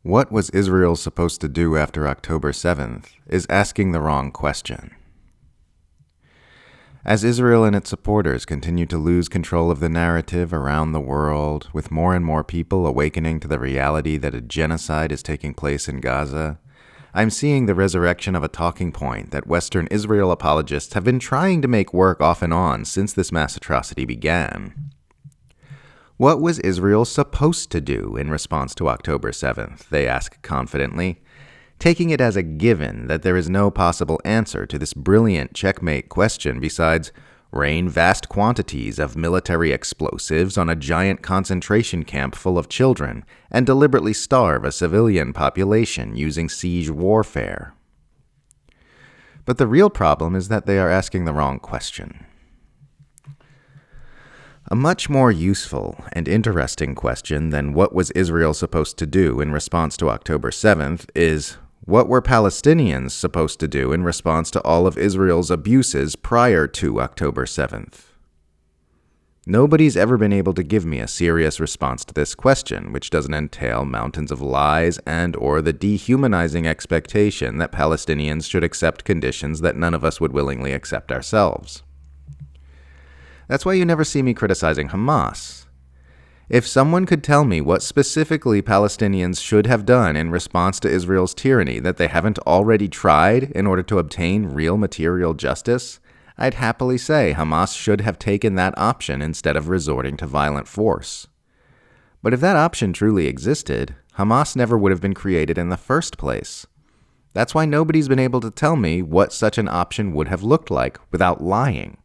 What was Israel supposed to do after October 7th is asking the wrong question. As Israel and its supporters continue to lose control of the narrative around the world, with more and more people awakening to the reality that a genocide is taking place in Gaza, I'm seeing the resurrection of a talking point that Western Israel apologists have been trying to make work off and on since this mass atrocity began. What was Israel supposed to do in response to October 7th, they ask confidently, taking it as a given that there is no possible answer to this brilliant checkmate question besides rain vast quantities of military explosives on a giant concentration camp full of children and deliberately starve a civilian population using siege warfare. But the real problem is that they are asking the wrong question. A much more useful and interesting question than what was Israel supposed to do in response to October 7th is, what were Palestinians supposed to do in response to all of Israel's abuses prior to October 7th? Nobody's ever been able to give me a serious response to this question, which doesn't entail mountains of lies and/or the dehumanizing expectation that Palestinians should accept conditions that none of us would willingly accept ourselves. That's why you never see me criticizing Hamas. If someone could tell me what specifically Palestinians should have done in response to Israel's tyranny that they haven't already tried in order to obtain real material justice, I'd happily say Hamas should have taken that option instead of resorting to violent force. But if that option truly existed, Hamas never would have been created in the first place. That's why nobody's been able to tell me what such an option would have looked like without lying.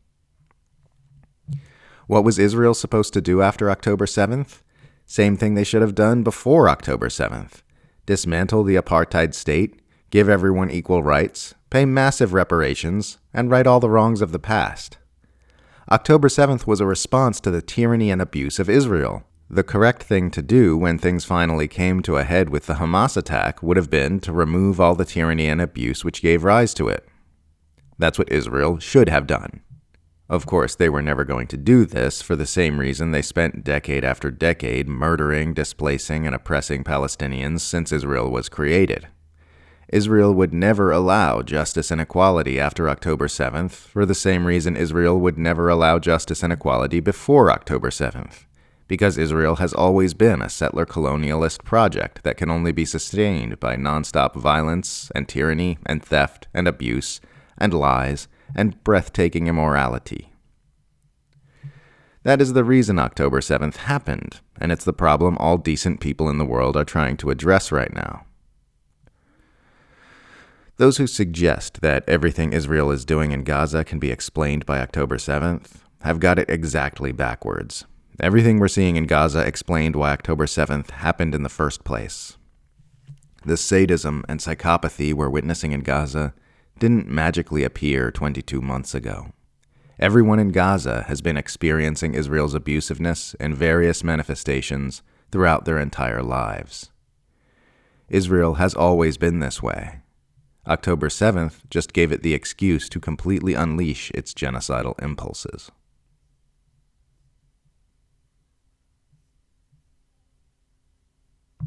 What was Israel supposed to do after October 7th? Same thing they should have done before October 7th. Dismantle the apartheid state, give everyone equal rights, pay massive reparations, and right all the wrongs of the past. October 7th was a response to the tyranny and abuse of Israel. The correct thing to do when things finally came to a head with the Hamas attack would have been to remove all the tyranny and abuse which gave rise to it. That's what Israel should have done. Of course, they were never going to do this for the same reason they spent decade after decade murdering, displacing, and oppressing Palestinians since Israel was created. Israel would never allow justice and equality after October 7th for the same reason Israel would never allow justice and equality before October 7th, because Israel has always been a settler colonialist project that can only be sustained by nonstop violence and tyranny and theft and abuse and lies and breathtaking immorality. That is the reason October 7th happened, and it's the problem all decent people in the world are trying to address right now. Those who suggest that everything Israel is doing in Gaza can be explained by October 7th have got it exactly backwards. Everything we're seeing in Gaza explained why October 7th happened in the first place. The sadism and psychopathy we're witnessing in Gaza didn't magically appear 22 months ago. Everyone in Gaza has been experiencing Israel's abusiveness in various manifestations throughout their entire lives. Israel has always been this way. October 7th just gave it the excuse to completely unleash its genocidal impulses.